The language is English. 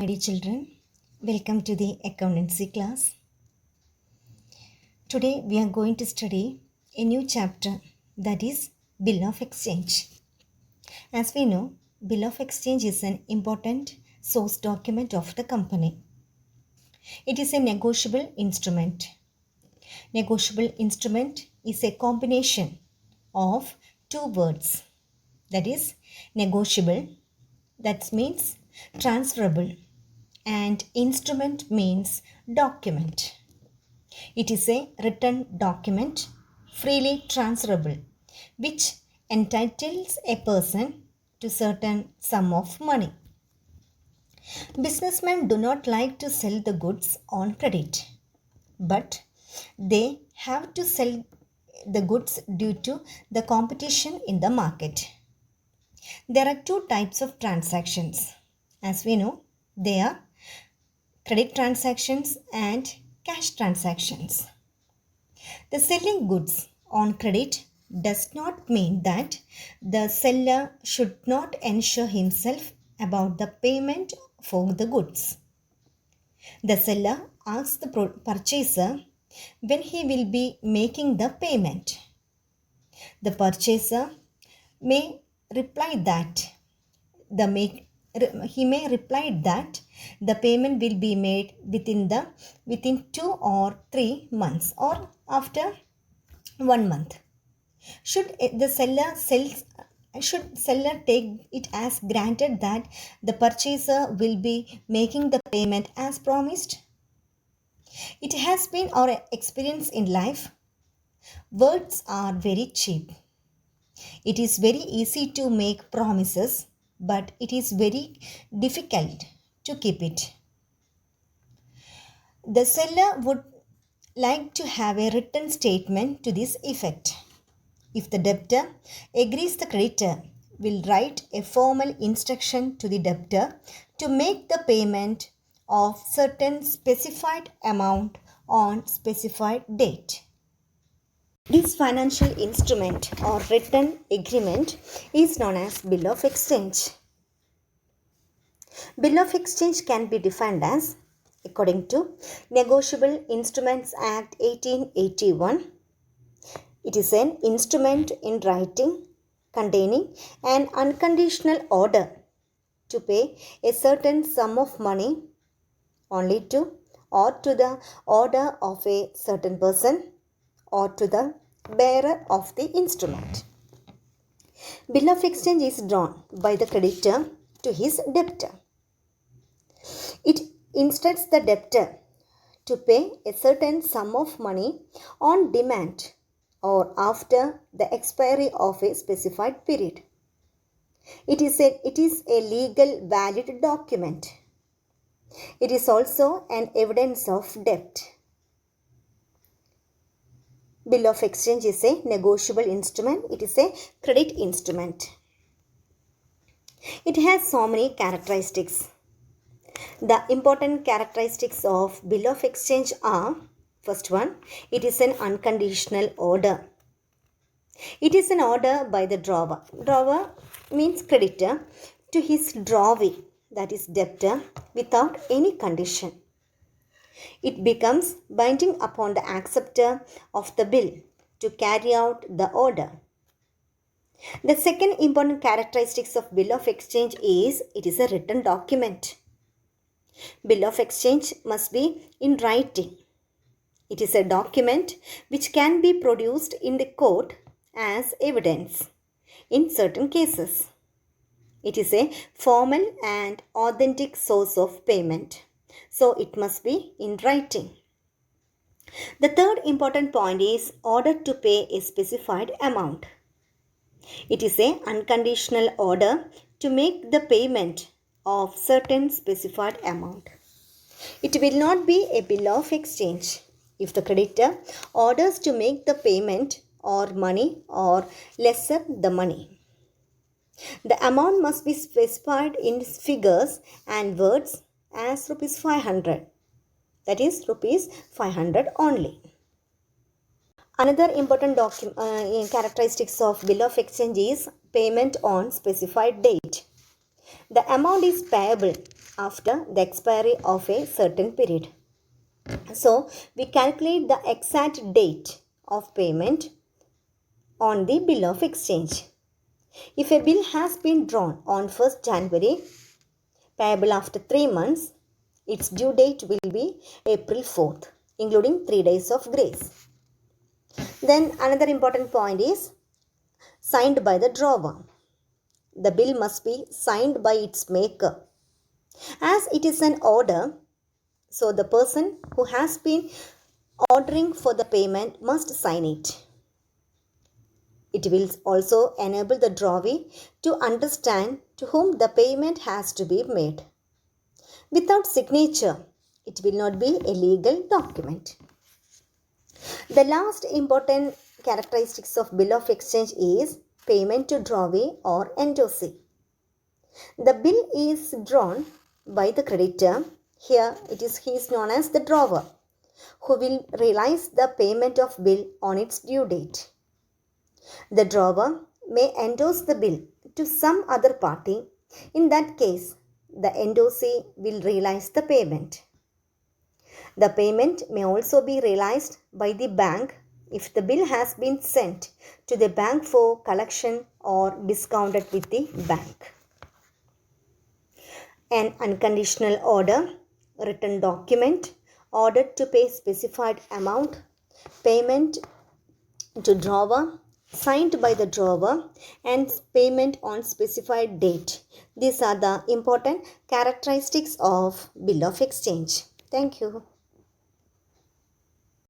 My dear children, welcome to the accountancy class. Today we are going to study a new chapter, that is Bill of Exchange. As we know, Bill of Exchange is an important source document of the company. It is a negotiable instrument. Negotiable instrument is a combination of two words, that is negotiable, that means transferable, and instrument means document. It is a written document freely transferable which entitles a person to certain sum of money. Businessmen do not like to sell the goods on credit, but they have to sell the goods due to the competition in the market. There are two types of transactions. As we know, they are credit transactions and cash transactions. The selling goods on credit does not mean that the seller should not ensure himself about the payment for the goods. The seller asks the purchaser when he will be making the payment. The purchaser may reply that the payment will be made within 2 or 3 months or after 1 month. Should seller take it as granted that the purchaser will be making the payment as promised? It has been our experience in life. Words are very cheap. It is very easy to make promises, but it is very difficult to keep it. The seller would like to have a written statement to this effect. If the debtor agrees, the creditor will write a formal instruction to the debtor to make the payment of certain specified amount on specified date. This financial instrument or written agreement is known as Bill of Exchange. Bill of Exchange can be defined as, according to Negotiable Instruments Act 1881, it is an instrument in writing containing an unconditional order to pay a certain sum of money only to or to the order of a certain person or to the bearer of the instrument. Bill of Exchange is drawn by the creditor to his debtor. It instructs the debtor to pay a certain sum of money on demand or after the expiry of a specified period. It is a legal valid document. It is also an evidence of debt. Bill of Exchange is a negotiable instrument. It is a credit instrument. It has so many characteristics. The important characteristics of Bill of Exchange are, first one, it is an unconditional order. It is an order by the drawer. Drawer means creditor to his drawee, that is debtor, without any condition. It becomes binding upon the acceptor of the bill to carry out the order. The second important characteristics of Bill of Exchange is it is a written document. Bill of Exchange must be in writing. It is a document which can be produced in the court as evidence in certain cases. It is a formal and authentic source of payment, so it must be in writing. The third important point is order to pay a specified amount. It is an unconditional order to make the payment of certain specified amount. It will not be a bill of exchange if the creditor orders to make the payment or money or lesser the money. The amount must be specified in figures and words as rupees 500. That is rupees 500 only. Another important characteristics of Bill of Exchange is payment on specified date. The amount is payable after the expiry of a certain period. So, we calculate the exact date of payment on the bill of exchange. If a bill has been drawn on 1st January, payable after 3 months, its due date will be April 4th, including 3 days of grace. Then another important point is signed by the drawer. The bill must be signed by its maker. As it is an order, so the person who has been ordering for the payment must sign it. It will also enable the drawee to understand to whom the payment has to be made. Without signature, it will not be a legal document. The last important characteristics of bill of exchange is payment to drawee or endorsee. The bill is drawn by the creditor. Here he is known as the drawer, who will realize the payment of bill on its due date. The drawer may endorse the bill to some other party. In that case, the endorsee will realize the payment. The payment may also be realized by the bank if the bill has been sent to the bank for collection or discounted with the bank. An unconditional order, written document, ordered to pay specified amount, payment to drawer, signed by the drawer, and payment on specified date. These are the important characteristics of bill of exchange. Thank you.